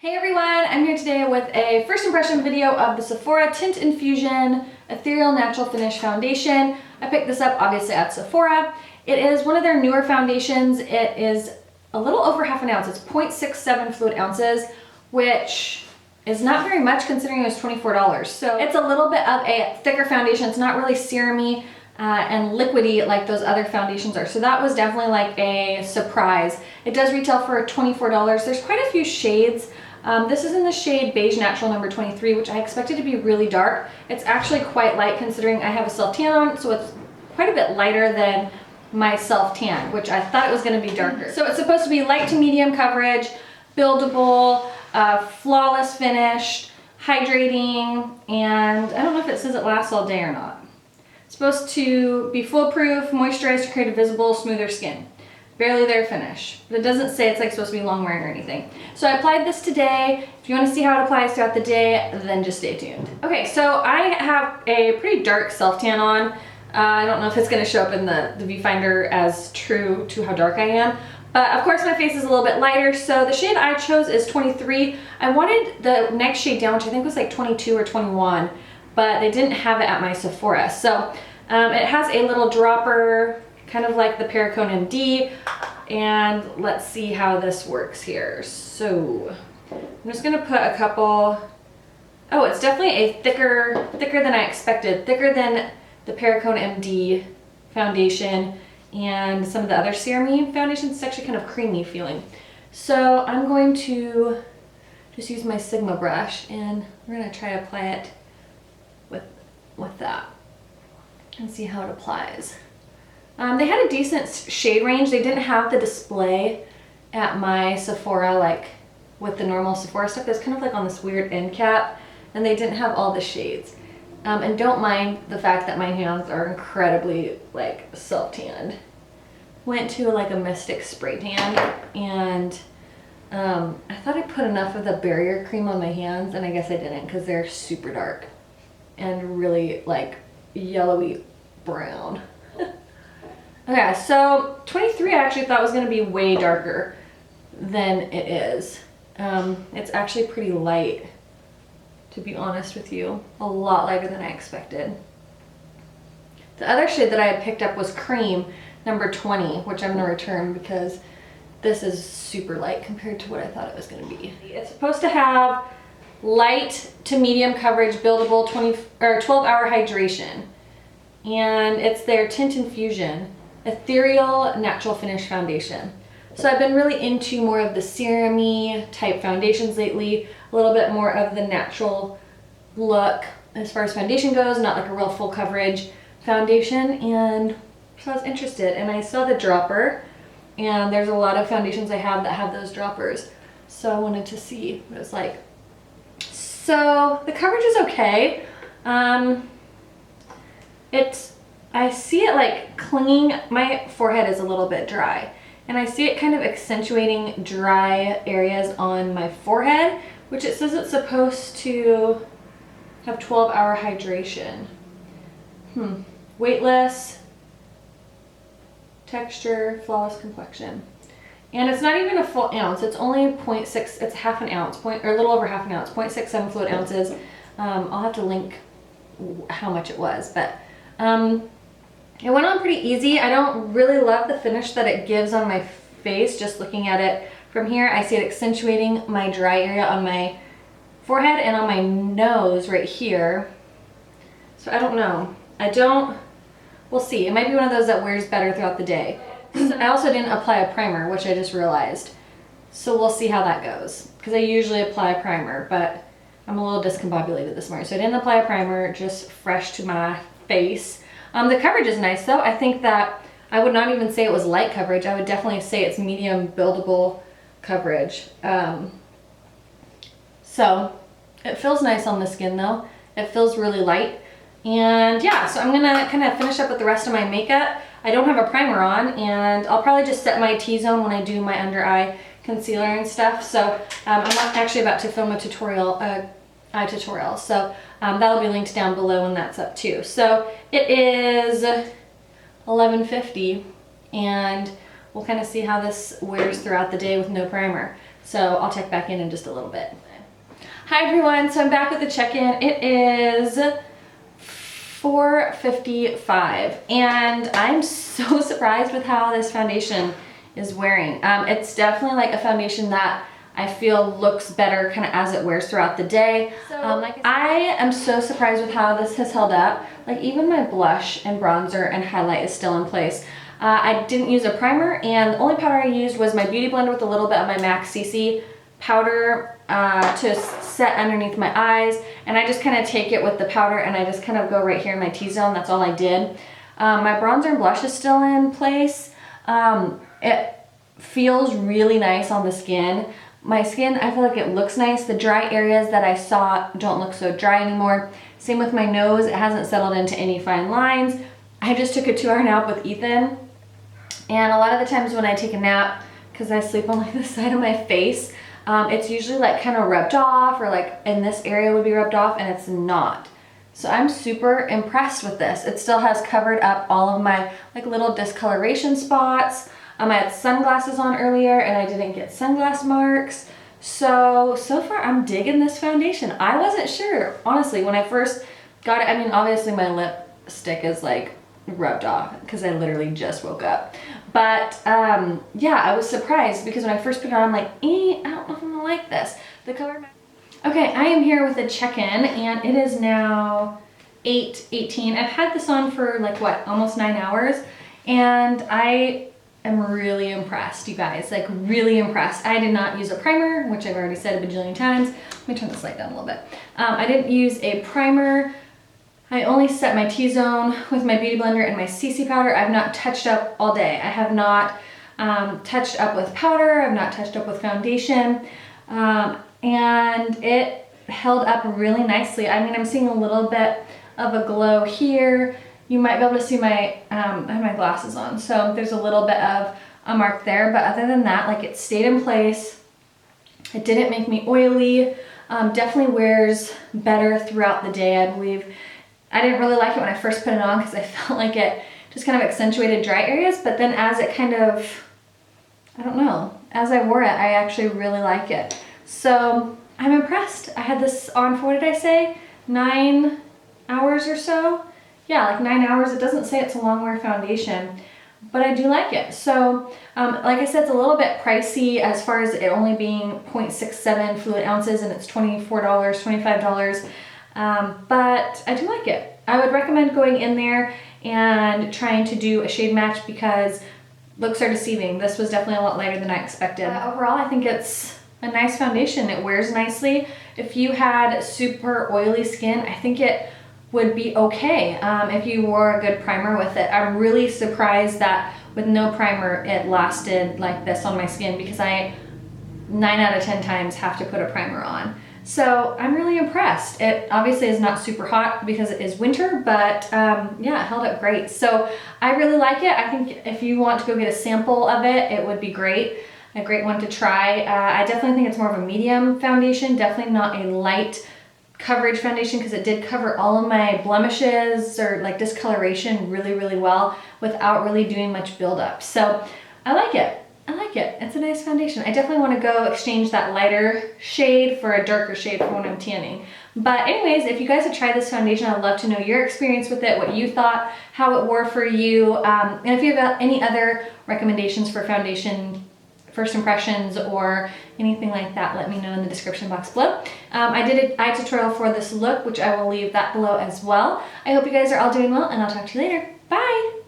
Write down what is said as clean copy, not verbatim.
Hey everyone, I'm here today with a first impression video of the Sephora Teint Infusion Ethereal Natural Finish Foundation. I picked this up obviously at Sephora. It is one of their newer foundations. It is a little over half an ounce. It's 0.67 fluid ounces, which is not very much considering it was $24. So it's a little bit of a thicker foundation. It's not really serum-y and liquidy like those other foundations are. So that was definitely like a surprise. It does retail for $24. There's quite a few shades. This is in the shade Beige Natural number 23, which I expected to be really dark. It's actually quite light considering I have a self-tan on, so it's quite a bit lighter than my self-tan, which I thought it was going to be darker. So it's supposed to be light to medium coverage, buildable, flawless finish, hydrating, and I don't know if it says it lasts all day or not. It's supposed to be foolproof, moisturize to create a visible, smoother skin. Barely there finish, but it doesn't say it's like supposed to be long wearing or anything. So I applied this today. If you want to see how it applies throughout the day, then just stay tuned. Okay, so I have a pretty dark self-tan on. I don't know if it's going to show up in the viewfinder as true to how dark I am, but of course my face is a little bit lighter, so the shade I chose is 23. I wanted the next shade down, which I think was like 22 or 21, but they didn't have it at my Sephora. So it has a little dropper, kind of like the Perricone MD, and let's see how this works here. So I'm just gonna put a couple. Oh, it's definitely a thicker than I expected, thicker than the Perricone MD foundation and some of the other serum-y foundations. It's actually kind of creamy feeling. So I'm going to just use my Sigma brush and we're gonna try to apply it with that and see how it applies. They had a decent shade range. They didn't have the display at my Sephora like with the normal Sephora stuff. It's kind of like on this weird end cap, and they didn't have all the shades. And don't mind the fact that my hands are incredibly like self-tanned. Went to like a Mystic spray tan, and I thought I put enough of the barrier cream on my hands, and I guess I didn't because they're super dark and really like yellowy brown. Okay, so 23 I actually thought was going to be way darker than it is. It's actually pretty light, to be honest with you. A lot lighter than I expected. The other shade that I had picked up was Cream number 20, which I'm going to return because this is super light compared to what I thought it was going to be. It's supposed to have light to medium coverage, buildable 12-hour hydration. And it's their Teint Infusion Ethereal Natural Finish Foundation. So I've been really into more of the serum-y type foundations lately, a little bit more of the natural look as far as foundation goes, not like a real full coverage foundation, and so I was interested, and I saw the dropper, and there's a lot of foundations I have that have those droppers, so I wanted to see what it's like. So the coverage is okay. I see it like clinging. My forehead is a little bit dry, and I see it kind of accentuating dry areas on my forehead, which it says it's supposed to have 12-hour hydration. Weightless, texture, flawless complexion. And it's not even a full ounce, it's only 0.6, it's half an ounce, or a little over half an ounce, 0.67 fluid ounces. I'll have to link how much it was, but it went on pretty easy. I don't really love the finish that it gives on my face. Just looking at it from here, I see it accentuating my dry area on my forehead and on my nose right here. So I don't know. We'll see. It might be one of those that wears better throughout the day. I also didn't apply a primer, which I just realized. So we'll see how that goes. Because I usually apply a primer, but I'm a little discombobulated this morning. So I didn't apply a primer, just fresh to my face. The coverage is nice though. I think that I would not even say it was light coverage. I would definitely say it's medium buildable coverage. So it feels nice on the skin though. It feels really light. And yeah, so I'm gonna kind of finish up with the rest of my makeup. I don't have a primer on, and I'll probably just set my T-zone when I do my under eye concealer and stuff. So I'm actually about to film a tutorial, eye tutorial. So that'll be linked down below when that's up too. So it is 11:50, and we'll kind of see how this wears throughout the day with no primer. So I'll check back in just a little bit. Hi everyone, so I'm back with the check-in. It is 4:55 and I'm so surprised with how this foundation is wearing. It's definitely like a foundation that I feel looks better kind of as it wears throughout the day. So, I am so surprised with how this has held up. Like even my blush and bronzer and highlight is still in place. I didn't use a primer, and the only powder I used was my Beauty Blender with a little bit of my MAC CC powder to set underneath my eyes, and I just kind of take it with the powder and I just kind of go right here in my T-zone. That's all I did. My bronzer and blush is still in place. It feels really nice on the skin. My skin, I feel like it looks nice. The dry areas that I saw don't look so dry anymore. Same with my nose. It hasn't settled into any fine lines. I just took a 2-hour nap with Ethan. And a lot of the times when I take a nap, because I sleep on like the side of my face, it's usually like kind of rubbed off, or like in this area would be rubbed off, and it's not. So I'm super impressed with this. It still has covered up all of my like little discoloration spots. I had sunglasses on earlier and I didn't get sunglass marks. So far I'm digging this foundation. I wasn't sure, honestly, when I first got it. I mean, obviously my lipstick is like rubbed off because I literally just woke up. But yeah, I was surprised because when I first put it on, I'm like, I don't know if I'm gonna like this. The color. Okay, I am here with a check-in and it is now 8:18. I've had this on for like what, almost 9 hours, and I'm really impressed, you guys, like really impressed. I did not use a primer, which I've already said a bajillion times. Let me turn this light down a little bit. I didn't use a primer. I only set my T-zone with my Beauty Blender and my CC powder. I've not touched up all day. I have not touched up with powder. I've not touched up with foundation. And it held up really nicely. I mean, I'm seeing a little bit of a glow here. You might be able to see my, I have my glasses on, so there's a little bit of a mark there, but other than that, like it stayed in place. It didn't make me oily. Definitely wears better throughout the day, I believe. I didn't really like it when I first put it on because I felt like it just kind of accentuated dry areas, but then as it kind of, I don't know, as I wore it, I actually really like it. So I'm impressed. I had this on for, what did I say, 9 hours or so? Yeah, like 9 hours. It doesn't say it's a long wear foundation, but I do like it. So like I said, it's a little bit pricey as far as it only being 0.67 fluid ounces, and it's $24, $25. But I do like it. I would recommend going in there and trying to do a shade match because looks are deceiving. This was definitely a lot lighter than I expected. Overall, I think it's a nice foundation. It wears nicely. If you had super oily skin, I think it would be okay if you wore a good primer with it. I'm really surprised that with no primer it lasted like this on my skin, because I 9 out of 10 times have to put a primer on. So I'm really impressed. It obviously is not super hot because it is winter, but yeah, it held up great. So I really like it. I think if you want to go get a sample of it, it would be great. A great one to try. I definitely think it's more of a medium foundation, definitely not a light coverage foundation, because it did cover all of my blemishes or like discoloration really, really well without really doing much buildup. So I like it. I like it. It's a nice foundation. I definitely want to go exchange that lighter shade for a darker shade for when I'm tanning. But anyways, if you guys have tried this foundation, I'd love to know your experience with it, what you thought, how it wore for you, and if you have any other recommendations for foundation first impressions or anything like that, let me know in the description box below. I did an eye tutorial for this look, which I will leave that below as well. I hope you guys are all doing well, and I'll talk to you later. Bye!